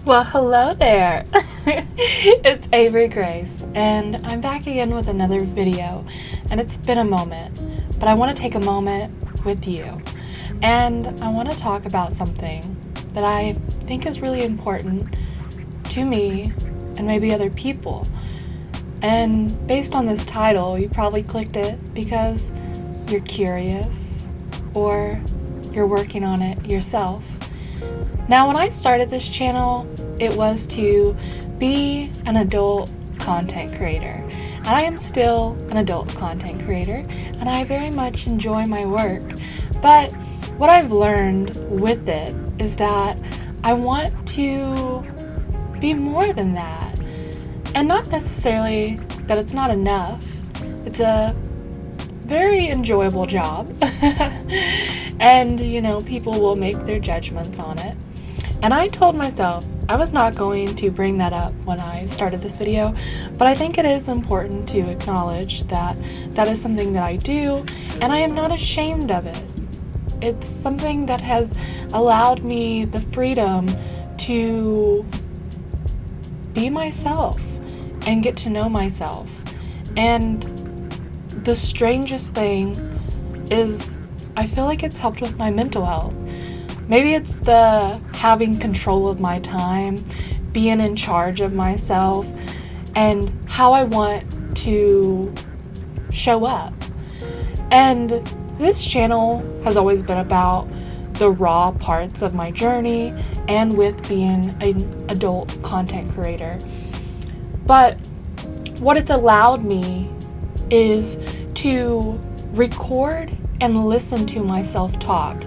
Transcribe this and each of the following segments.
Well, hello there. It's Avery Grace, and I'm back again with another video, and it's been a moment, but I want to take a moment with you, and I want to talk about something that I think is really important to me and maybe other people. And based on this title, you probably clicked it because you're curious or you're working on it yourself. Now, when I started this channel, it was to be an adult content creator. And I am still an adult content creator, and I very much enjoy my work. But what I've learned with it is that I want to be more than that. And not necessarily that it's not enough. It's a very enjoyable job. And, people will make their judgments on it. And I told myself I was not going to bring that up when I started this video, but I think it is important to acknowledge that that is something that I do, and I am not ashamed of it. It's something that has allowed me the freedom to be myself and get to know myself. And the strangest thing is I feel like it's helped with my mental health. Maybe it's the having control of my time, being in charge of myself, and how I want to show up. And this channel has always been about the raw parts of my journey and with being an adult content creator. But what it's allowed me is to record and listen to myself talk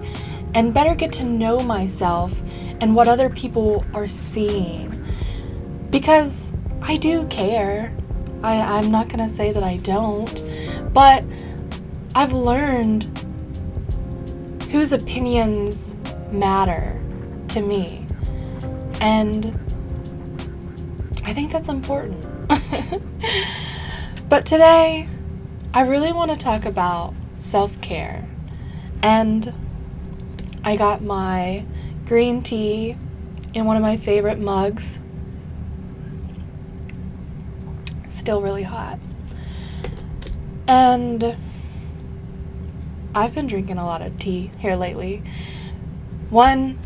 and better get to know myself and what other people are seeing. Because I do care. I'm not going to say that I don't, but I've learned whose opinions matter to me. And I think that's important. But today, I really want to talk about self-care. And I got my green tea in one of my favorite mugs. Still really hot. And I've been drinking a lot of tea here lately. One,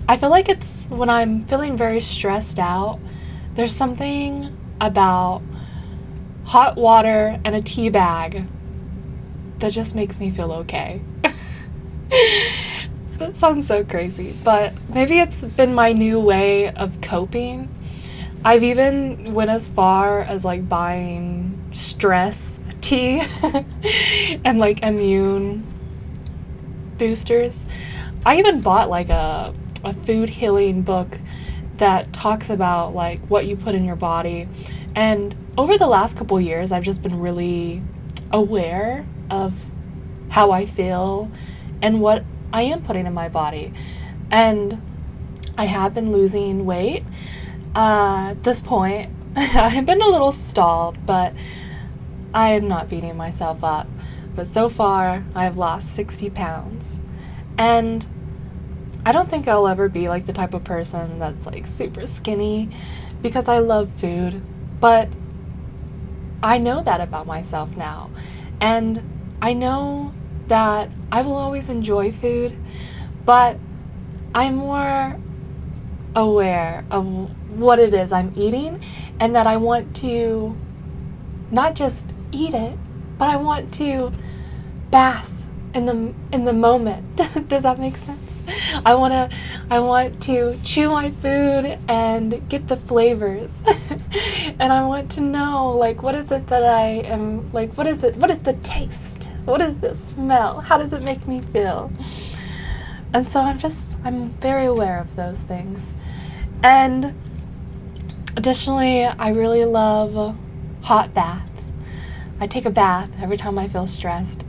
I feel like it's when I'm feeling very stressed out, there's something about hot water and a tea bag that just makes me feel okay. That sounds so crazy, but maybe it's been my new way of coping. I've even went as far as buying stress tea and immune boosters. I even bought a food healing book that talks about what you put in your body. And over the last couple years, I've just been really aware of how I feel and what I am putting in my body. And I have been losing weight. At this point, I've been a little stalled, but I am not beating myself up. But so far, I have lost 60 pounds. And I don't think I'll ever be the type of person that's super skinny, because I love food. But I know that about myself now. And I know that I will always enjoy food, but I'm more aware of what it is I'm eating, and that I want to not just eat it, but I want to bask in the moment. Does that make sense? I want to chew my food and get the flavors. And I want to know what is it that I am what is the taste? What is the smell? How does it make me feel? And so I'm very aware of those things. And additionally, I really love hot baths. I take a bath every time I feel stressed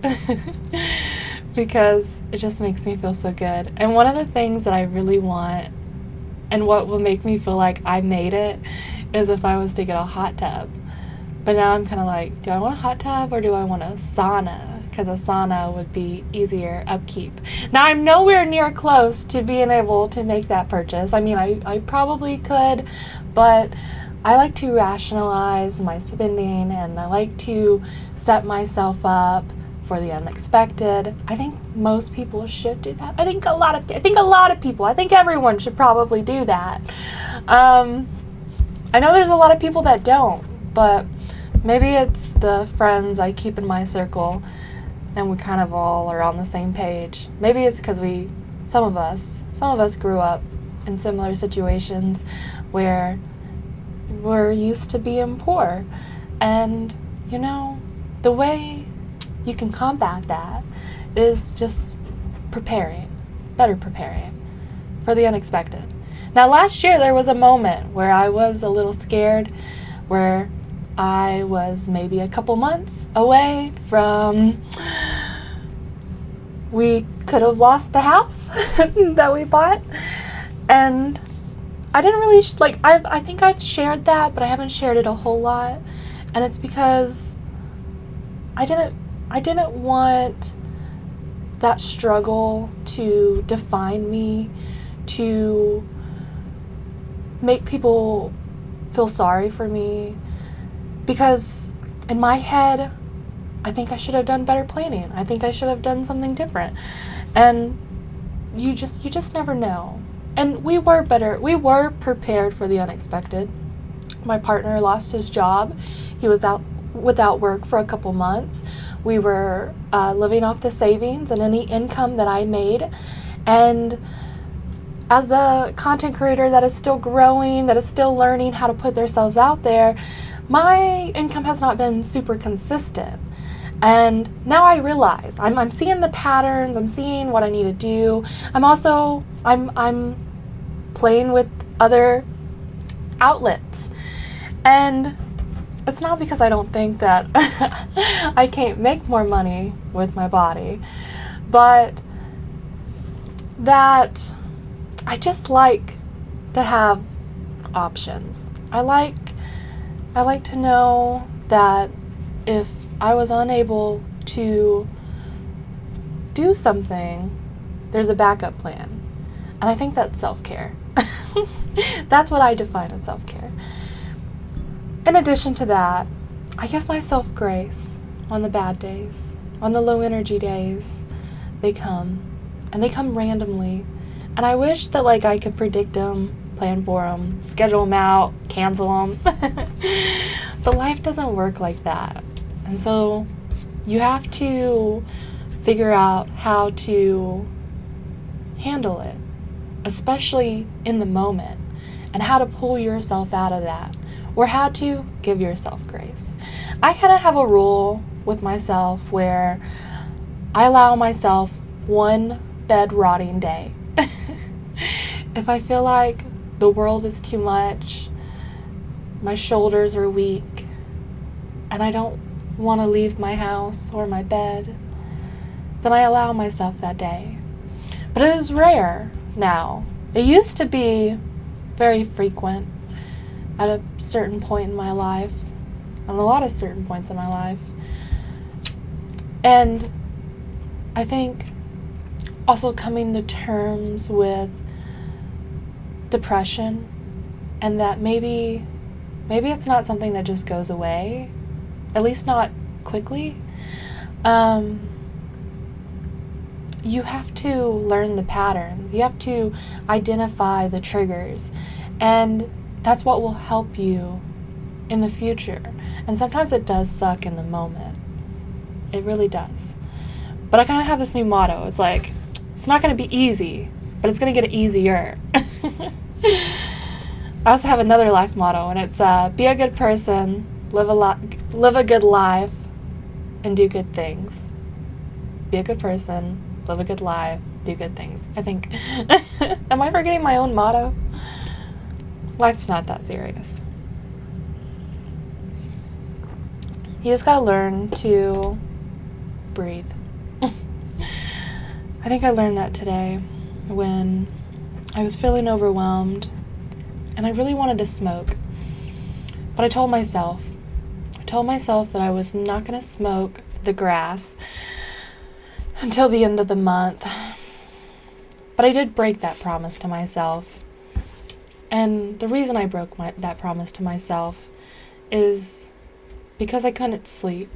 because it just makes me feel so good. And one of the things that I really want and what will make me feel like I made it is if I was to get a hot tub. But now I'm kind of do I want a hot tub or do I want a sauna? because a sauna would be easier upkeep. Now, I'm nowhere near close to being able to make that purchase. I mean, I probably could, but I like to rationalize my spending, and I like to set myself up for the unexpected. I think most people should do that. I think a lot of people, I think everyone should probably do that. I know there's a lot of people that don't, but maybe it's the friends I keep in my circle and we kind of all are on the same page. Maybe it's because some of us grew up in similar situations where we're used to being poor. And, the way you can combat that is just better preparing for the unexpected. Now, last year there was a moment where I was a little scared, where I was maybe a couple months away from, we could have lost the house that we bought. And I didn't really, I think I've shared that, but I haven't shared it a whole lot. And it's because I didn't want that struggle to define me, to make people feel sorry for me, because in my head, I think I should have done better planning. I think I should have done something different. And you just never know. And we were prepared for the unexpected. My partner lost his job. He was out without work for a couple months. We were living off the savings and any income that I made. And as a content creator that is still growing, that is still learning how to put themselves out there, my income has not been super consistent. And now I realize I'm seeing the patterns, I'm seeing what I need to do. I'm playing with other outlets. And it's not because I don't think that I can't make more money with my body, but that I just like to have options. I like to know that if I was unable to do something, there's a backup plan. And I think that's self-care. That's what I define as self-care. In addition to that, I give myself grace on the bad days, on the low energy days. They come, and they come randomly. And I wish that I could predict them, plan for them, schedule them out, cancel them. But life doesn't work like that. And so you have to figure out how to handle it, especially in the moment, and how to pull yourself out of that, or how to give yourself grace. I kind of have a rule with myself where I allow myself one bed rotting day. If I feel like the world is too much, my shoulders are weak, and I don't want to leave my house or my bed, then I allow myself that day. But it is rare now. It used to be very frequent at a certain point in my life, and a lot of certain points in my life. And I think also coming to terms with depression, and that maybe it's not something that just goes away, at least not quickly. You have to learn the patterns. You have to identify the triggers, and that's what will help you in the future. And sometimes it does suck in the moment. It really does. But I kind of have this new motto. It's like, it's not going to be easy, but it's going to get easier. I also have another life motto, and it's be a good person, live a good life, and do good things. Be a good person, live a good life, do good things. I think, am I forgetting my own motto? Life's not that serious. You just gotta learn to breathe. I think I learned that today when I was feeling overwhelmed and I really wanted to smoke. But I told myself that I was not gonna smoke the grass until the end of the month. But I did break that promise to myself. And the reason I broke that promise to myself is because I couldn't sleep.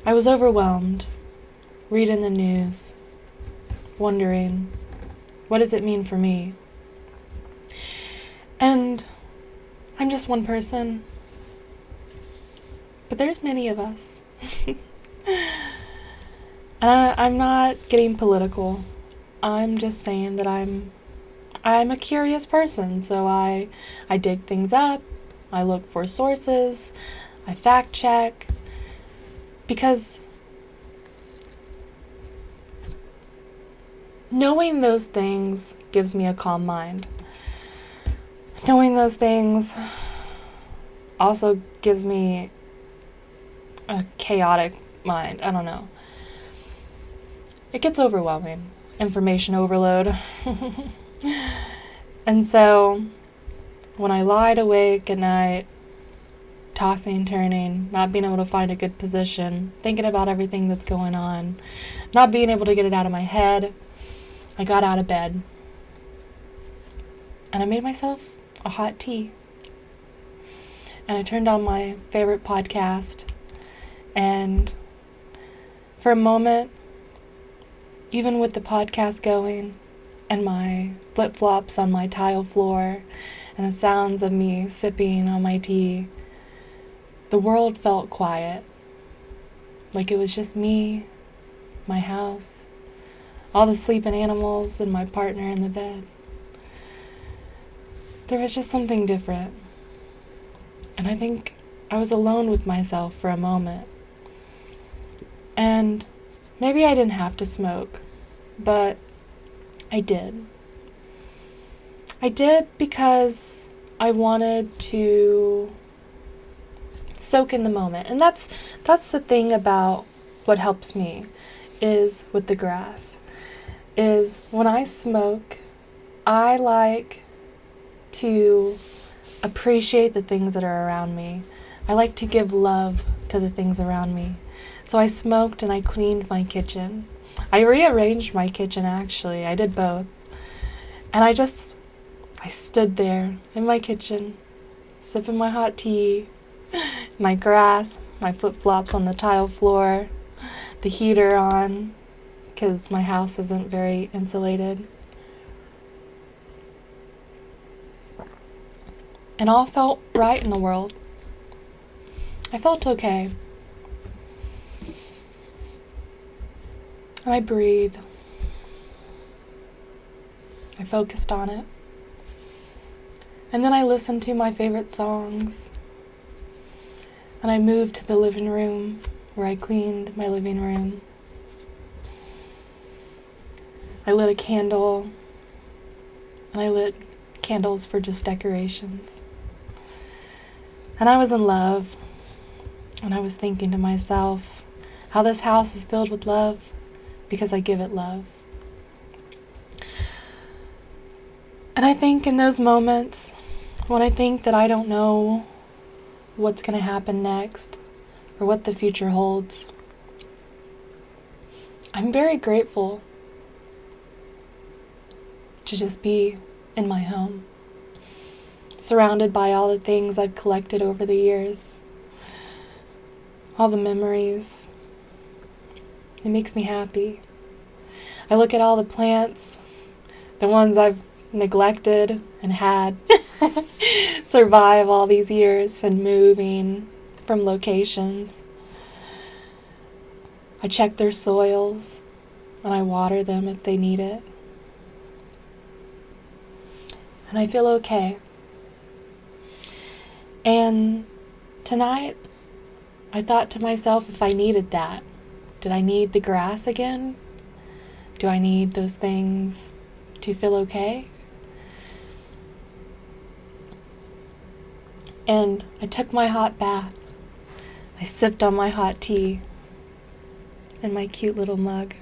I was overwhelmed, reading the news, wondering, what does it mean for me? And I'm just one person, but there's many of us. I'm not getting political. I'm just saying that I'm a curious person, so I dig things up, I look for sources, I fact check, because knowing those things gives me a calm mind. Knowing those things also gives me a chaotic mind. I don't know. It gets overwhelming. Information overload. And so, when I lied awake at night, tossing, turning, not being able to find a good position, thinking about everything that's going on, not being able to get it out of my head, I got out of bed. And I made myself a hot tea. And I turned on my favorite podcast. And for a moment, even with the podcast going, and my flip-flops on my tile floor, and the sounds of me sipping on my tea, the world felt quiet. Like it was just me, my house, all the sleeping animals, and my partner in the bed. There was just something different. And I think I was alone with myself for a moment. And maybe I didn't have to smoke, but I did. I did because I wanted to soak in the moment. And that's the thing about what helps me is with the grass. Is when I smoke, I like to appreciate the things that are around me. I like to give love to the things around me. So I smoked and I cleaned my kitchen. I rearranged my kitchen, actually. I did both. And I stood there in my kitchen, sipping my hot tea, my grass, my flip-flops on the tile floor, the heater on, because my house isn't very insulated. And all felt right in the world. I felt okay. And I breathed. I focused on it. And then I listened to my favorite songs. And I moved to the living room where I cleaned my living room. I lit a candle. And I lit candles for just decorations. And I was in love. And I was thinking to myself how this house is filled with love because I give it love. And I think in those moments when I think that I don't know what's going to happen next or what the future holds, I'm very grateful to just be in my home, surrounded by all the things I've collected over the years, all the memories. It makes me happy. I look at all the plants, the ones I've neglected and had survive all these years and moving from locations. I check their soils and I water them if they need it. And I feel okay. And tonight, I thought to myself, if I needed that, did I need the grass again? Do I need those things to feel okay? And I took my hot bath. I sipped on my hot tea in my cute little mug.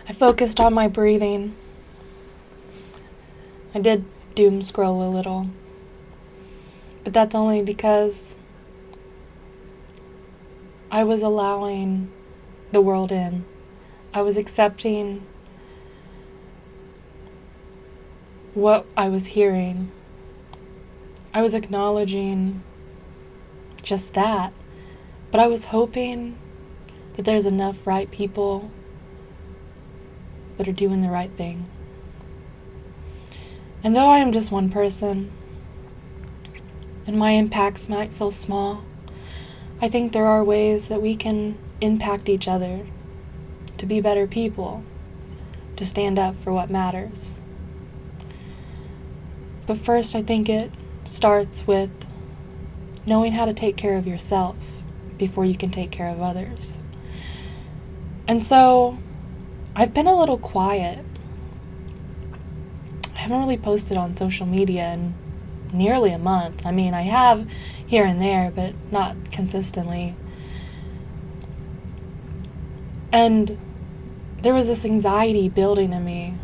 I focused on my breathing. I did doom scroll a little. But that's only because I was allowing the world in. I was accepting what I was hearing. I was acknowledging just that. But I was hoping that there's enough right people that are doing the right thing. And though I am just one person, and my impacts might feel small, I think there are ways that we can impact each other to be better people, to stand up for what matters. But first, I think it starts with knowing how to take care of yourself before you can take care of others. And so, I've been a little quiet. I haven't really posted on social media in nearly a month. I mean, I have here and there, but not consistently. And there was this anxiety building in me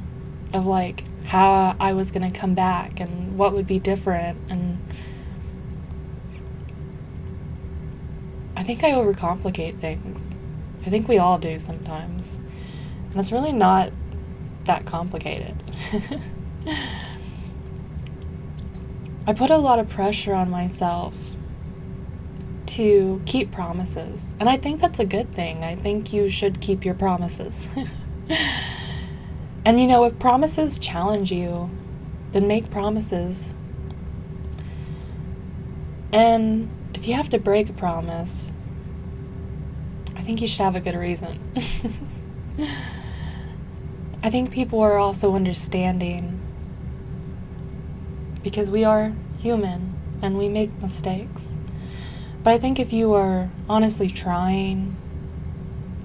of like how I was going to come back and what would be different. And I think I overcomplicate things. I think we all do sometimes. And it's really not that complicated. I put a lot of pressure on myself to keep promises. And I think that's a good thing. I think you should keep your promises. And if promises challenge you, then make promises. And if you have to break a promise, I think you should have a good reason. I think people are also understanding because we are human and we make mistakes. But I think if you are honestly trying,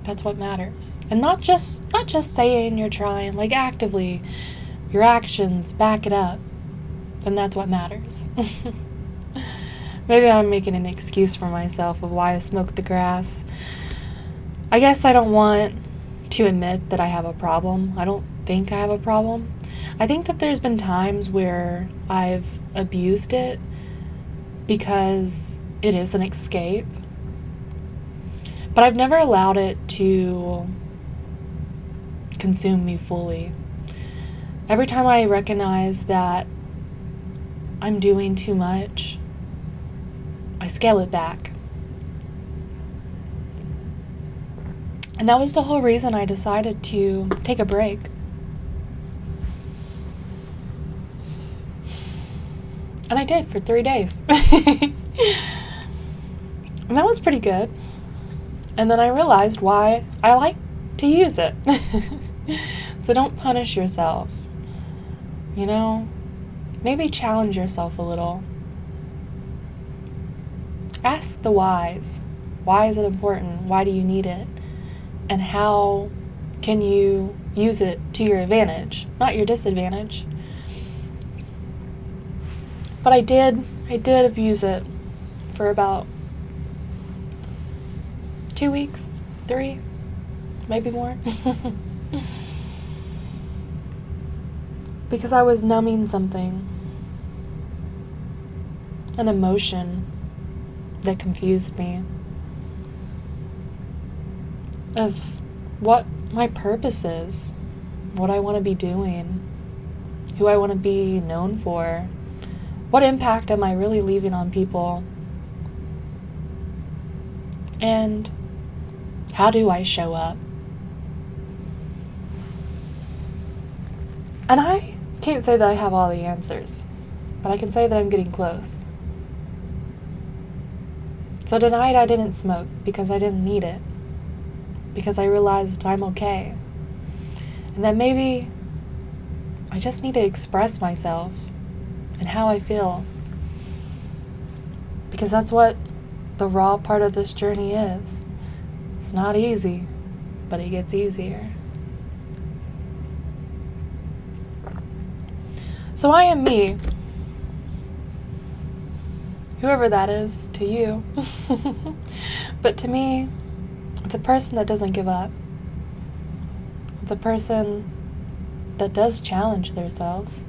that's what matters. And not just saying you're trying, like actively, your actions back it up, then that's what matters. Maybe I'm making an excuse for myself of why I smoke the grass. I guess I don't want to admit that I have a problem. I don't think I have a problem. I think that there's been times where I've abused it because it is an escape. But I've never allowed it to consume me fully. Every time I recognize that I'm doing too much, I scale it back. And that was the whole reason I decided to take a break. And I did for 3 days. And that was pretty good. And then I realized why I like to use it. So don't punish yourself. Maybe challenge yourself a little. Ask the whys. Why is it important? Why do you need it? And how can you use it to your advantage, not your disadvantage? But I did abuse it for about 2 weeks, 3, maybe more. Because I was numbing something, an emotion that confused me of what my purpose is, what I want to be doing, who I want to be known for, what impact am I really leaving on people, and how do I show up? And I can't say that I have all the answers, but I can say that I'm getting close. So tonight I didn't smoke because I didn't need it, because I realized I'm okay, and that maybe I just need to express myself and how I feel, because that's what the raw part of this journey is. It's not easy, but it gets easier. So I am me, whoever that is to you. But to me, it's a person that doesn't give up. It's a person that does challenge themselves.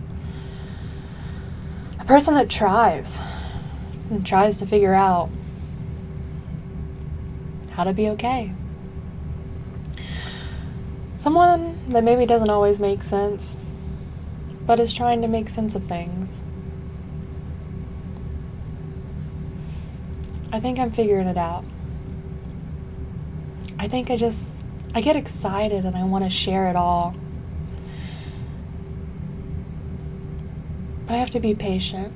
A person that tries and tries to figure out how to be okay. Someone that maybe doesn't always make sense, but is trying to make sense of things. I think I'm figuring it out. I think I get excited and I want to share it all. But I have to be patient.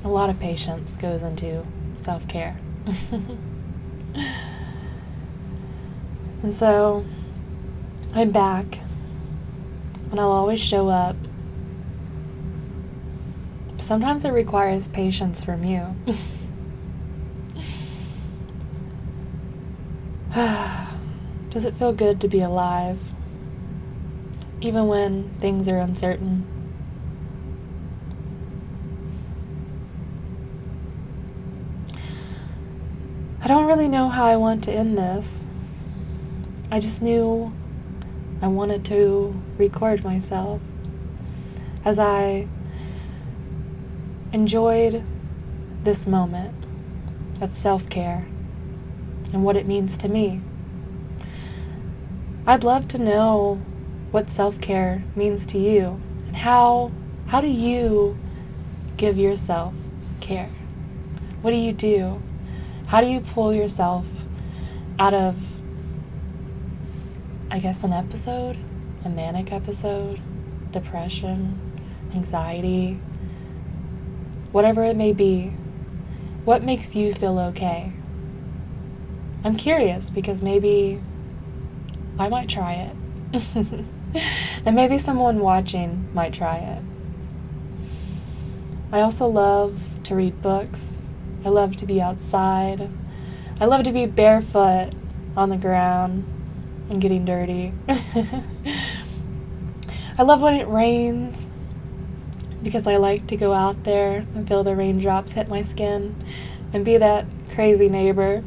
A lot of patience goes into self-care. And so I'm back, and I'll always show up. Sometimes it requires patience from you. Does it feel good to be alive, even when things are uncertain? I don't really know how I want to end this. I just knew I wanted to record myself as I enjoyed this moment of self-care and what it means to me. I'd love to know what self-care means to you, and how do you give yourself care? What do you do? How do you pull yourself out of, I guess, an episode, a manic episode, depression, anxiety, whatever it may be? What makes you feel okay? I'm curious because maybe I might try it. And maybe someone watching might try it. I also love to read books. I love to be outside. I love to be barefoot on the ground and getting dirty. I love when it rains because I like to go out there and feel the raindrops hit my skin and be that crazy neighbor.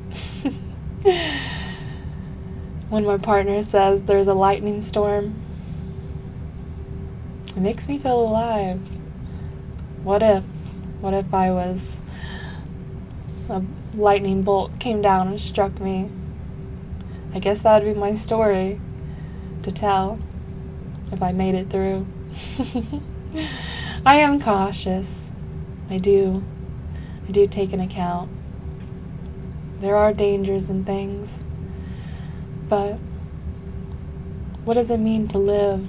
When my partner says there's a lightning storm, it makes me feel alive. What if I was a lightning bolt came down and struck me? I guess that would be my story to tell if I made it through. I am cautious. I do take an account. There are dangers and things. But what does it mean to live?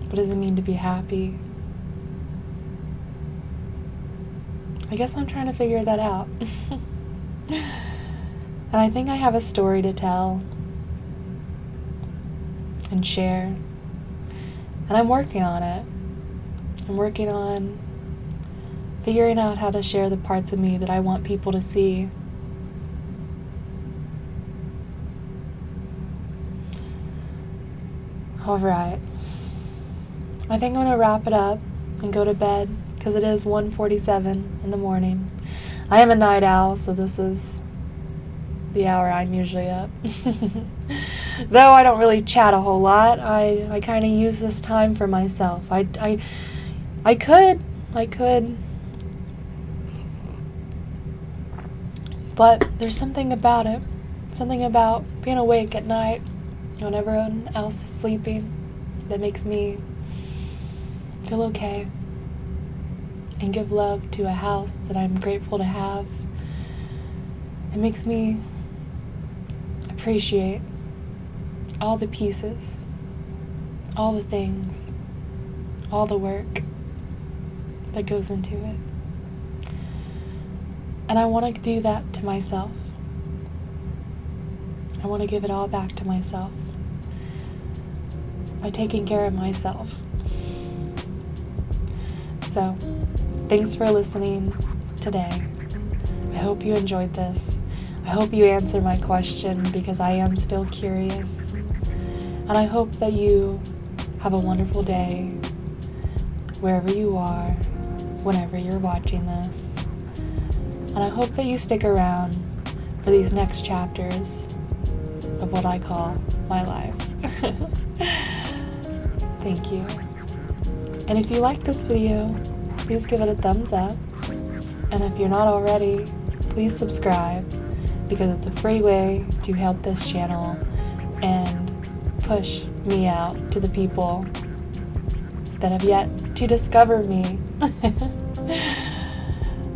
What does it mean to be happy? I guess I'm trying to figure that out. And I think I have a story to tell and share. And I'm working on it. I'm working on figuring out how to share the parts of me that I want people to see. Alright. I think I'm going to wrap it up and go to bed because it is 1:47 in the morning. I am a night owl, so this is the hour I'm usually up. Though I don't really chat a whole lot, I kind of use this time for myself. I could, but there's something about it. Something about being awake at night when everyone else is sleeping that makes me feel okay and give love to a house that I'm grateful to have. It makes me appreciate all the pieces, all the things, all the work that goes into it. And I want to do that to myself. I want to give it all back to myself by taking care of myself. So, thanks for listening today. I hope you enjoyed this. I hope you answer my question because I am still curious. And I hope that you have a wonderful day wherever you are, whenever you're watching this. And I hope that you stick around for these next chapters of what I call my life. Thank you. And if you like this video, please give it a thumbs up. And if you're not already, please subscribe, because it's a free way to help this channel and push me out to the people that have yet to discover me.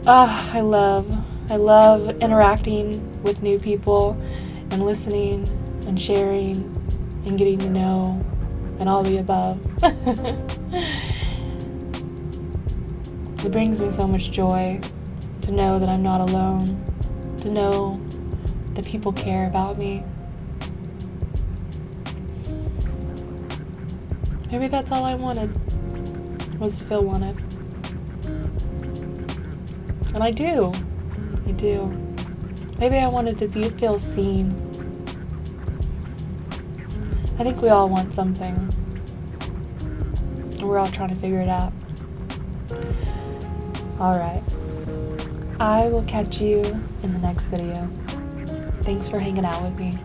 I love interacting with new people and listening and sharing and getting to know and all the above. It brings me so much joy to know that I'm not alone, to know that people care about me. Maybe that's all I wanted, was to feel wanted. And I do. Maybe I wanted to feel seen. I think we all want something. And we're all trying to figure it out. Alright. I will catch you in the next video. Thanks for hanging out with me.